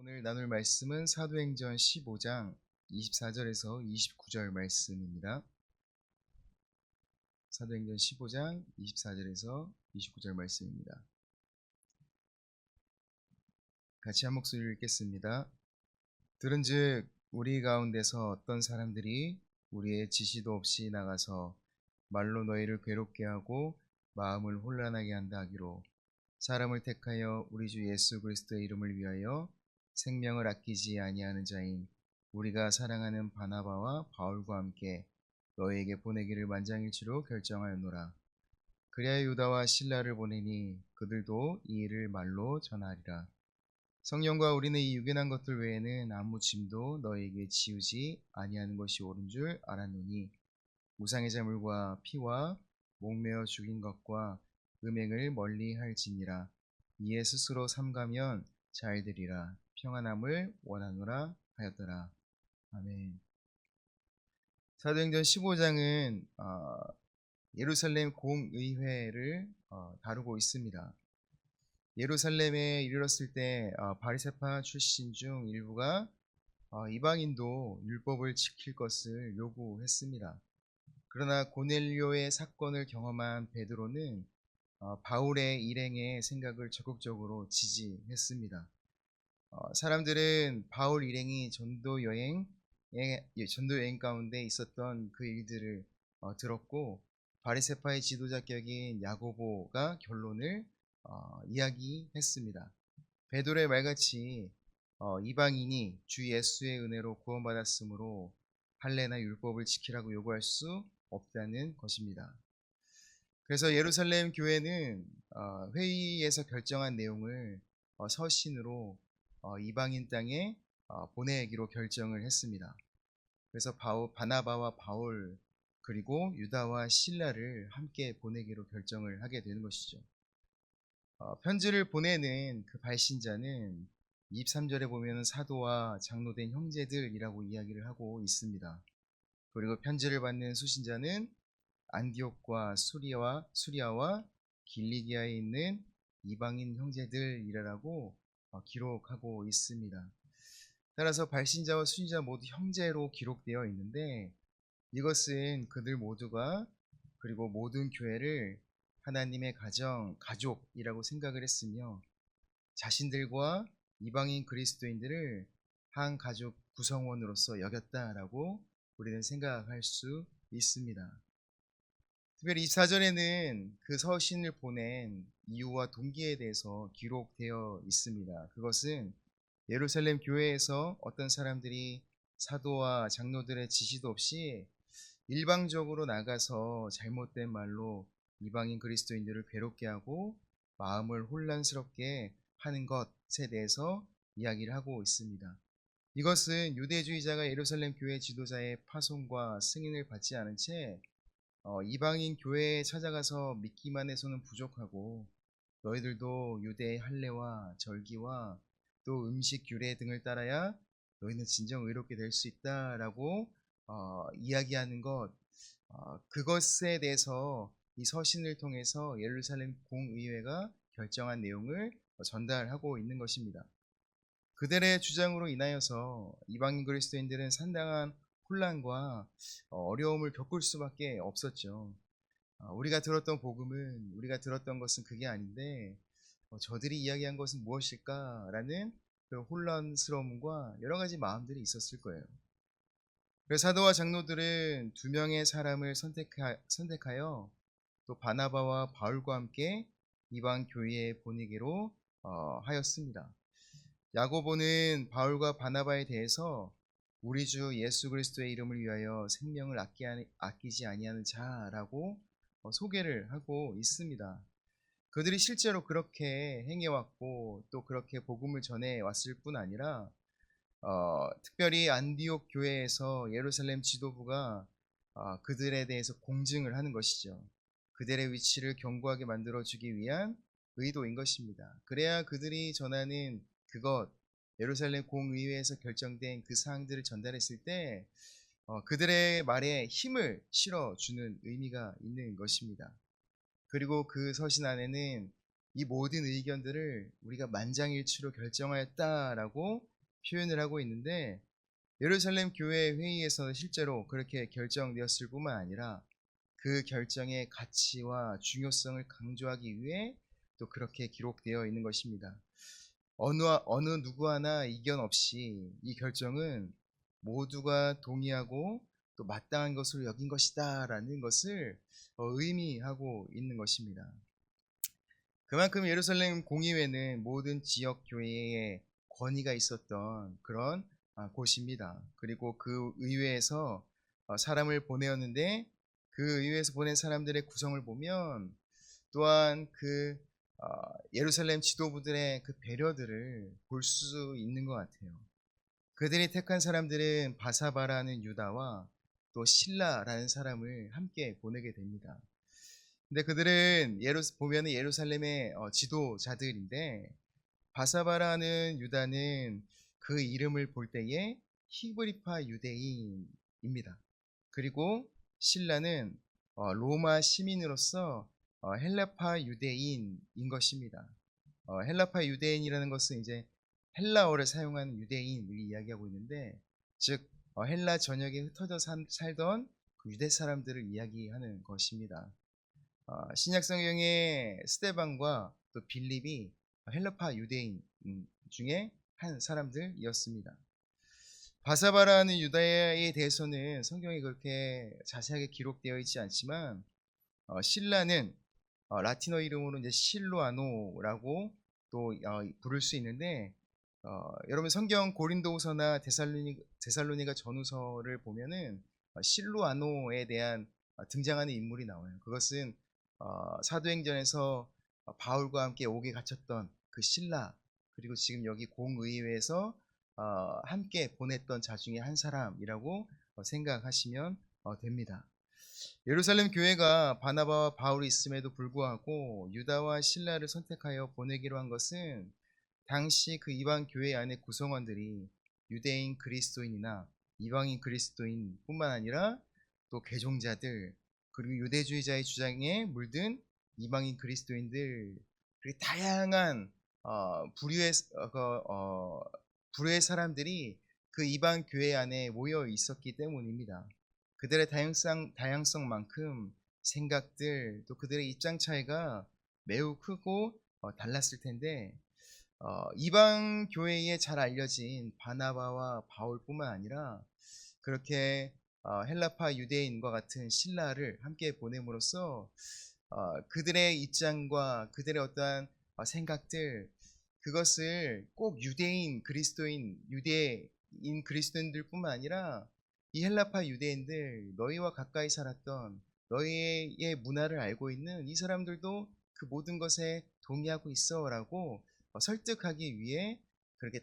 오늘 나눌 말씀은 사도행전 15장 24절에서 29절 말씀입니다. 사도행전 15장 24절에서 29절 말씀입니다. 같이 한 목소리를 읽겠습니다. 들은즉 우리 가운데서 어떤 사람들이 우리의 지시도 없이 나가서 말로 너희를 괴롭게 하고 마음을 혼란하게 한다 하기로 사람을 택하여 우리 주 예수 그리스도의 이름을 위하여 생명을 아끼지 아니하는 자인 우리가 사랑하는 바나바와 바울과 함께 너희에게 보내기를 만장일치로 결정하였노라. 그리하여 유다와 실라를 보내니 그들도 이 일을 말로 전하리라. 성령과 우리는 이 유견한 것들 외에는 아무 짐도 너희에게 지우지 아니하는 것이 옳은 줄 알았노니 우상의 제물과 피와 목매어 죽인 것과 음행을 멀리 할지니라. 이에 스스로 삼가면 잘 되리라. 평안함을 원하노라 하였더라. 아멘. 사도행전 15장은 예루살렘 공의회를 다루고 있습니다. 예루살렘에 이르렀을 때 바리새파 출신 중 일부가 이방인도 율법을 지킬 것을 요구했습니다. 그러나 고넬료의 사건을 경험한 베드로는 바울의 일행의 생각을 적극적으로 지지했습니다. 사람들은 바울 일행이 전도 여행 가운데 있었던 그 일들을 들었고 바리새파의 지도자 격인 야고보가 결론을 이야기했습니다. 베드로의 말같이 이방인이 주 예수의 은혜로 구원받았으므로 할례나 율법을 지키라고 요구할 수 없다는 것입니다. 그래서 예루살렘 교회는 회의에서 결정한 내용을 서신으로 이방인 땅에 보내기로 결정을 했습니다. 그래서 바나바와 바울 그리고 유다와 실라를 함께 보내기로 결정을 하게 되는 것이죠. 편지를 보내는 그 발신자는 23절에 보면 사도와 장로된 형제들이라고 이야기를 하고 있습니다. 그리고 편지를 받는 수신자는 안디옥과 수리아와 길리기아에 있는 이방인 형제들이라고 기록하고 있습니다. 따라서 발신자와 수신자 모두 형제로 기록되어 있는데 이것은 그들 모두가 그리고 모든 교회를 하나님의 가족이라고 생각을 했으며 자신들과 이방인 그리스도인들을 한 가족 구성원으로서 여겼다라고 우리는 생각할 수 있습니다. 특별히 24절에는 그 서신을 보낸 이유와 동기에 대해서 기록되어 있습니다. 그것은 예루살렘 교회에서 어떤 사람들이 사도와 장로들의 지시도 없이 일방적으로 나가서 잘못된 말로 이방인 그리스도인들을 괴롭게 하고 마음을 혼란스럽게 하는 것에 대해서 이야기를 하고 있습니다. 이것은 유대주의자가 예루살렘 교회 지도자의 파송과 승인을 받지 않은 채 이방인 교회에 찾아가서 믿기만 해서는 부족하고 너희들도 유대의 할례와 절기와 또 음식 규례 등을 따라야 너희는 진정 의롭게 될 수 있다라고 이야기하는 것, 그것에 대해서 이 서신을 통해서 예루살렘 공의회가 결정한 내용을 전달하고 있는 것입니다. 그들의 주장으로 인하여서 이방인 그리스도인들은 상당한 혼란과 어려움을 겪을 수밖에 없었죠. 우리가 들었던 복음은 우리가 들었던 것은 그게 아닌데 저들이 이야기한 것은 무엇일까라는 그 혼란스러움과 여러 가지 마음들이 있었을 거예요. 그래서 사도와 장로들은 두 명의 사람을 선택하여 또 바나바와 바울과 함께 이방 교회에 보내기로 하였습니다. 야고보는 바울과 바나바에 대해서 우리 주 예수 그리스도의 이름을 위하여 생명을 아끼지 아니하는 자라고 소개를 하고 있습니다. 그들이 실제로 그렇게 행해왔고 또 그렇게 복음을 전해왔을 뿐 아니라 특별히 안디옥 교회에서 예루살렘 지도부가 그들에 대해서 공증을 하는 것이죠. 그들의 위치를 견고하게 만들어주기 위한 의도인 것입니다. 그래야 그들이 전하는 그것, 예루살렘 공의회에서 결정된 그 사항들을 전달했을 때 그들의 말에 힘을 실어주는 의미가 있는 것입니다. 그리고 그 서신 안에는 이 모든 의견들을 우리가 만장일치로 결정하였다라고 표현을 하고 있는데, 예루살렘 교회 회의에서 실제로 그렇게 결정되었을 뿐만 아니라 그 결정의 가치와 중요성을 강조하기 위해 또 그렇게 기록되어 있는 것입니다. 어느 누구 하나 이견 없이 이 결정은 모두가 동의하고 또 마땅한 것으로 여긴 것이다라는 것을 의미하고 있는 것입니다. 그만큼 예루살렘 공의회는 모든 지역 교회에 권위가 있었던 그런 곳입니다. 그리고 그 의회에서 사람을 보내었는데, 그 의회에서 보낸 사람들의 구성을 보면 또한 예루살렘 지도부들의 그 배려들을 볼 수 있는 것 같아요. 그들이 택한 사람들은 바사바라는 유다와 또 실라라는 사람을 함께 보내게 됩니다. 근데 그들은 보면은 예루살렘의 지도자들인데, 바사바라는 유다는 그 이름을 볼 때에 히브리파 유대인입니다. 그리고 실라는 로마 시민으로서 헬라파 유대인인 것입니다. 헬라파 유대인이라는 것은 이제 헬라어를 사용하는 유대인을 이야기하고 있는데, 즉 헬라 전역에 흩어져 살던 그 유대 사람들을 이야기하는 것입니다. 신약 성경의 스데반과 또 빌립이 헬라파 유대인 중에 한 사람들이었습니다. 바사바라는 유다에 대해서는 성경에 그렇게 자세하게 기록되어 있지 않지만, 실라는 라틴어 이름으로 이제 실루아노라고 또 부를 수 있는데, 여러분 성경 고린도후서나 데살로니가 전후서를 보면은 실루아노에 대한 등장하는 인물이 나와요. 그것은 사도행전에서 바울과 함께 옥에 갇혔던 그 실라, 그리고 지금 여기 공의회에서 함께 보냈던 자 중에 한 사람이라고 생각하시면 됩니다. 예루살렘 교회가 바나바와 바울이 있음에도 불구하고 유다와 실라를 선택하여 보내기로 한 것은, 당시 그 이방 교회 안의 구성원들이 유대인 그리스도인이나 이방인 그리스도인 뿐만 아니라 또 개종자들, 그리고 유대주의자의 주장에 물든 이방인 그리스도인들, 그리고 다양한 부류의 사람들이 그 이방 교회 안에 모여 있었기 때문입니다. 그들의 다양성만큼 생각들, 또 그들의 입장 차이가 매우 크고 달랐을 텐데, 이방 교회에 잘 알려진 바나바와 바울뿐만 아니라 그렇게 헬라파 유대인과 같은 신라를 함께 보냄으로써 그들의 입장과 그들의 어떠한 생각들, 그것을 꼭 유대인 그리스도인들뿐만 아니라 이 헬라파 유대인들, 너희와 가까이 살았던 너희의 문화를 알고 있는 이 사람들도 그 모든 것에 동의하고 있어라고 설득하기 위해 그렇게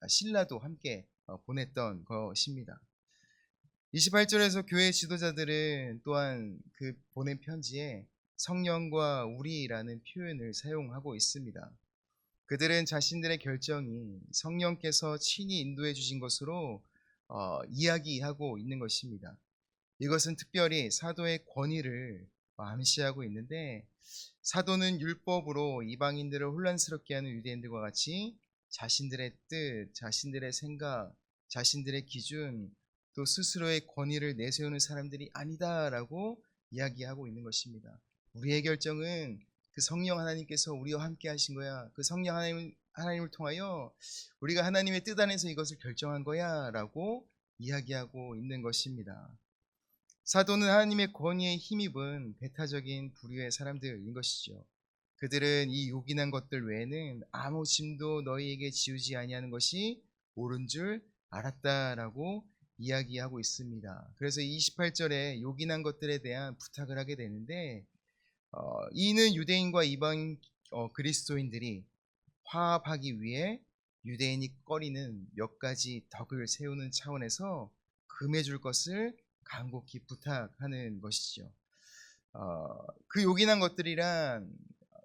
신라도 함께 보냈던 것입니다. 28절에서 교회 지도자들은 또한 그 보낸 편지에 성령과 우리라는 표현을 사용하고 있습니다. 그들은 자신들의 결정이 성령께서 친히 인도해 주신 것으로 이야기하고 있는 것입니다. 이것은 특별히 사도의 권위를 암시하고 있는데, 사도는 율법으로 이방인들을 혼란스럽게 하는 유대인들과 같이 자신들의 뜻, 자신들의 생각, 자신들의 기준, 또 스스로의 권위를 내세우는 사람들이 아니다라고 이야기하고 있는 것입니다. 우리의 결정은 그 성령 하나님께서 우리와 함께 하신 거야. 그 성령 하나님을 통하여 우리가 하나님의 뜻 안에서 이것을 결정한 거야 라고 이야기하고 있는 것입니다. 사도는 하나님의 권위에 힘입은 배타적인 부류의 사람들인 것이죠. 그들은 이 요긴한 것들 외에는 아무 짐도 너희에게 지우지 아니하는 것이 옳은 줄 알았다라고 이야기하고 있습니다. 그래서 28절에 요긴한 것들에 대한 부탁을 하게 되는데, 이는 유대인과 이방 그리스도인들이 화합하기 위해 유대인이 꺼리는 몇 가지 덕을 세우는 차원에서 금해줄 것을 간곡히 부탁하는 것이죠. 그 요긴한 것들이란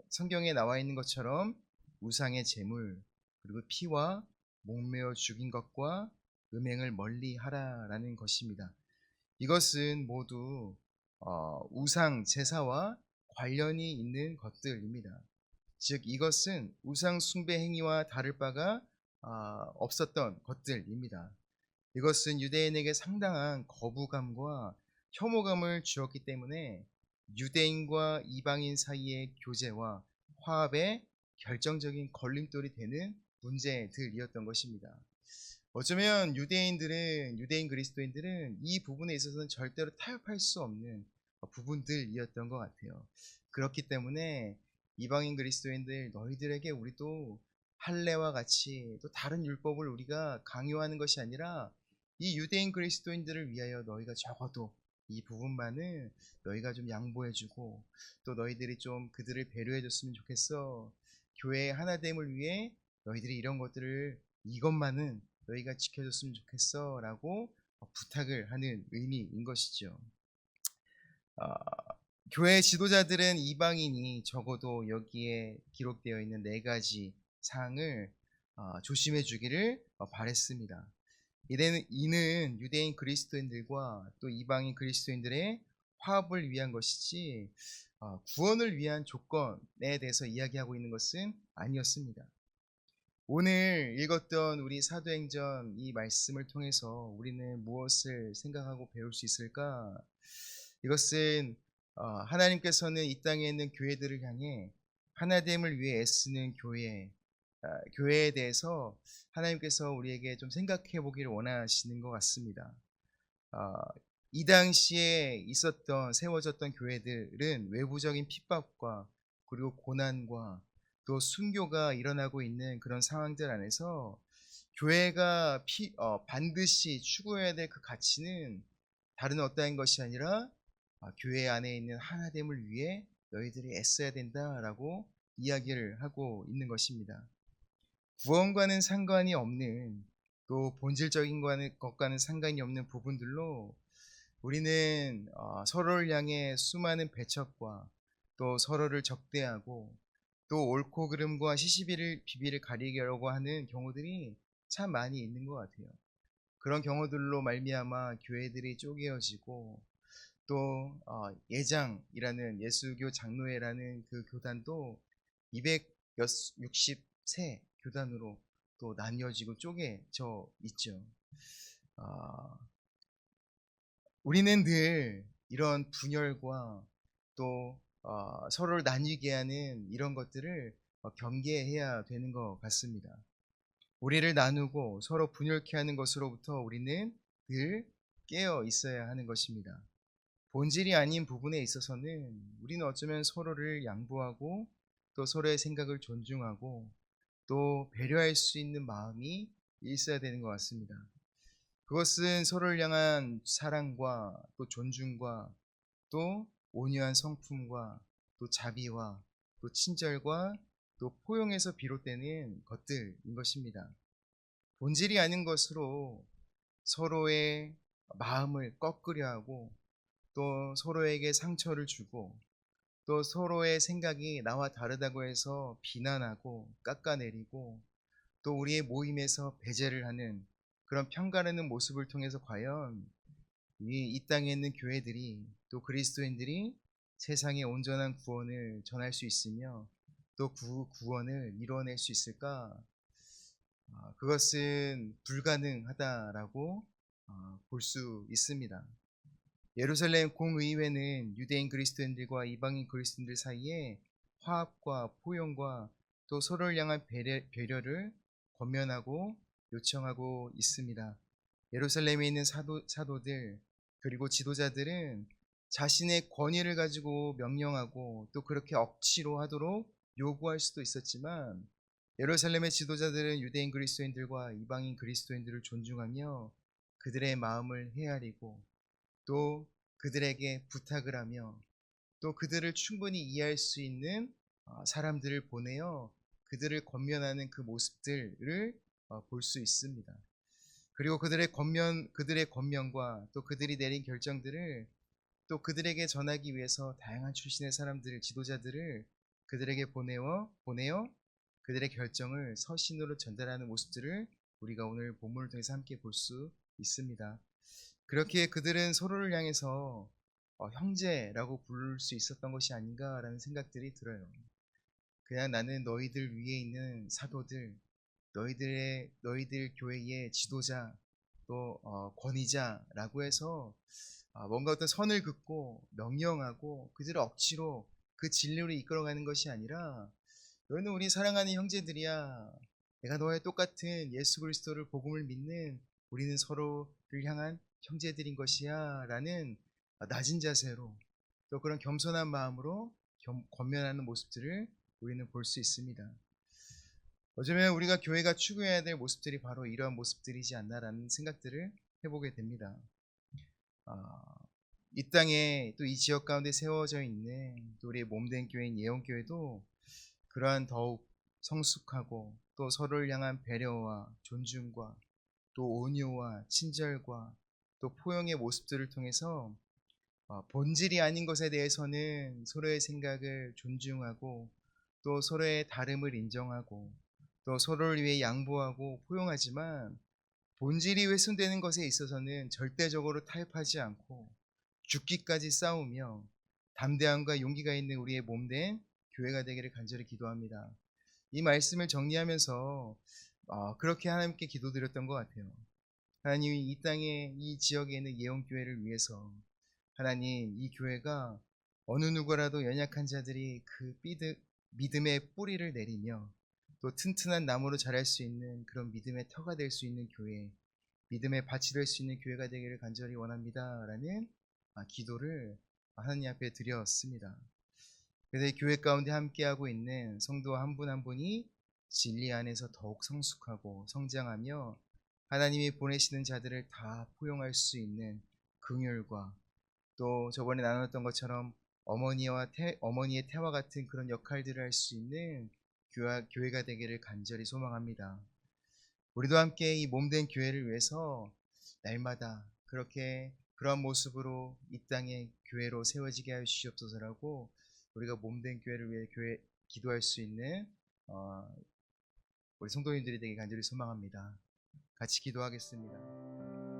성경에 나와 있는 것처럼 우상의 제물, 그리고 피와 목매어 죽인 것과 음행을 멀리 하라라는 것입니다. 이것은 모두 우상 제사와 관련이 있는 것들입니다. 즉 이것은 우상 숭배 행위와 다를 바가 없었던 것들입니다. 이것은 유대인에게 상당한 거부감과 혐오감을 주었기 때문에 유대인과 이방인 사이의 교제와 화합에 결정적인 걸림돌이 되는 문제들이었던 것입니다. 어쩌면 유대인 그리스도인들은 이 부분에 있어서는 절대로 타협할 수 없는 부분들이었던 것 같아요. 그렇기 때문에 이방인 그리스도인들, 너희들에게 우리도 할례와 같이 또 다른 율법을 우리가 강요하는 것이 아니라 이 유대인 그리스도인들을 위하여 너희가 적어도 이 부분만은 너희가 좀 양보해주고 또 너희들이 좀 그들을 배려해줬으면 좋겠어. 교회의 하나됨을 위해 너희들이 이런 것들을 이것만은 너희가 지켜줬으면 좋겠어 라고 부탁을 하는 의미인 것이죠. 아, 교회 지도자들은 이방인이 적어도 여기에 기록되어 있는 네 가지 사항을 조심해 주기를 바랬습니다. 이는 유대인 그리스도인들과 또 이방인 그리스도인들의 화합을 위한 것이지 구원을 위한 조건에 대해서 이야기하고 있는 것은 아니었습니다. 오늘 읽었던 우리 사도행전 이 말씀을 통해서 우리는 무엇을 생각하고 배울 수 있을까? 이것은 하나님께서는 이 땅에 있는 교회들을 향해 하나됨을 위해 애쓰는 교회에 대해서 하나님께서 우리에게 좀 생각해 보기를 원하시는 것 같습니다. 아, 이 당시에 세워졌던 교회들은 외부적인 핍박과 그리고 고난과 또 순교가 일어나고 있는 그런 상황들 안에서 교회가 반드시 추구해야 될 그 가치는 다른 어떠한 것이 아니라 교회 안에 있는 하나됨을 위해 너희들이 애써야 된다라고 이야기를 하고 있는 것입니다. 구원과는 상관이 없는 또 본질적인 것과는 상관이 없는 부분들로 우리는 서로를 향해 수많은 배척과 또 서로를 적대하고 또 옳고 그름과 시시비비를 가리려고 하는 경우들이 참 많이 있는 것 같아요. 그런 경우들로 말미암아 교회들이 쪼개어지고 또 예장이라는 예수교 장로회라는 그 교단도 260세 교단으로 또 나뉘어지고 쪼개져 있죠. 아, 우리는 늘 이런 분열과 또 서로를 나뉘게 하는 이런 것들을 경계해야 되는 것 같습니다. 우리를 나누고 서로 분열케 하는 것으로부터 우리는 늘 깨어 있어야 하는 것입니다. 본질이 아닌 부분에 있어서는 우리는 어쩌면 서로를 양보하고 또 서로의 생각을 존중하고 또 배려할 수 있는 마음이 있어야 되는 것 같습니다. 그것은 서로를 향한 사랑과 또 존중과 또 온유한 성품과 또 자비와 또 친절과 또 포용에서 비롯되는 것들인 것입니다. 본질이 아닌 것으로 서로의 마음을 꺾으려 하고 또 서로에게 상처를 주고 또 서로의 생각이 나와 다르다고 해서 비난하고 깎아내리고 또 우리의 모임에서 배제를 하는 그런 편가르는 모습을 통해서 과연 이 땅에 있는 교회들이 또 그리스도인들이 세상의 온전한 구원을 전할 수 있으며 또 그 구원을 이루어낼 수 있을까? 그것은 불가능하다라고 볼 수 있습니다. 예루살렘 공의회는 유대인 그리스도인들과 이방인 그리스도인들 사이에 화합과 포용과 또 서로를 향한 배려를 권면하고 요청하고 있습니다. 예루살렘에 있는 사도들 그리고 지도자들은 자신의 권위를 가지고 명령하고 또 그렇게 억지로 하도록 요구할 수도 있었지만 예루살렘의 지도자들은 유대인 그리스도인들과 이방인 그리스도인들을 존중하며 그들의 마음을 헤아리고 또 그들에게 부탁을 하며 또 그들을 충분히 이해할 수 있는 사람들을 보내어 그들을 권면하는 그 모습들을 볼 수 있습니다. 그리고 그들의 권면과 또 그들이 내린 결정들을 또 그들에게 전하기 위해서 다양한 출신의 지도자들을 그들에게 보내어 그들의 결정을 서신으로 전달하는 모습들을 우리가 오늘 본문을 통해서 함께 볼 수 있습니다. 그렇게 그들은 서로를 향해서 형제라고 부를 수 있었던 것이 아닌가라는 생각들이 들어요. 그냥 나는 너희들 위에 있는 사도들, 너희들 교회의 지도자 또 권위자라고 해서 뭔가 어떤 선을 긋고 명령하고 그들을 억지로 그 진리로 이끌어가는 것이 아니라 너희는 우리 사랑하는 형제들이야. 내가 너의 똑같은 예수 그리스도를 복음을 믿는 우리는 서로를 향한 형제들인 것이야 라는 낮은 자세로 또 그런 겸손한 마음으로 권면하는 모습들을 우리는 볼 수 있습니다. 어쩌면 우리가 교회가 추구해야 될 모습들이 바로 이러한 모습들이지 않나라는 생각들을 해보게 됩니다. 아, 이 땅에 또 이 지역 가운데 세워져 있는 또 우리의 몸된 교회인 예언교회도 그러한 더욱 성숙하고 또 서로를 향한 배려와 존중과 또 온유와 친절과 또 포용의 모습들을 통해서 본질이 아닌 것에 대해서는 서로의 생각을 존중하고 또 서로의 다름을 인정하고 또 서로를 위해 양보하고 포용하지만 본질이 훼손되는 것에 있어서는 절대적으로 타협하지 않고 죽기까지 싸우며 담대함과 용기가 있는 우리의 몸된 교회가 되기를 간절히 기도합니다. 이 말씀을 정리하면서 그렇게 하나님께 기도드렸던 것 같아요. 하나님이 이 땅에 이 지역에 있는 예언교회를 위해서 하나님 이 교회가 어느 누구라도 연약한 자들이 그 믿음의 뿌리를 내리며 또 튼튼한 나무로 자랄 수 있는 그런 믿음의 터가 될 수 있는 교회, 믿음의 밭이 될 수 있는 교회가 되기를 간절히 원합니다 라는 기도를 하나님 앞에 드렸습니다. 그래서 이 교회 가운데 함께하고 있는 성도 한 분 한 분이 진리 안에서 더욱 성숙하고 성장하며 하나님이 보내시는 자들을 다 포용할 수 있는 긍휼과 또 저번에 나눴던 것처럼 어머니의 태와 같은 그런 역할들을 할 수 있는 교회가 되기를 간절히 소망합니다. 우리도 함께 이 몸된 교회를 위해서 날마다 그렇게 그런 모습으로 이 땅의 교회로 세워지게 하여 주시옵소서라고 우리가 몸된 교회를 위해 기도할 수 있는 우리 성도님들이 되게 간절히 소망합니다. 같이 기도하겠습니다.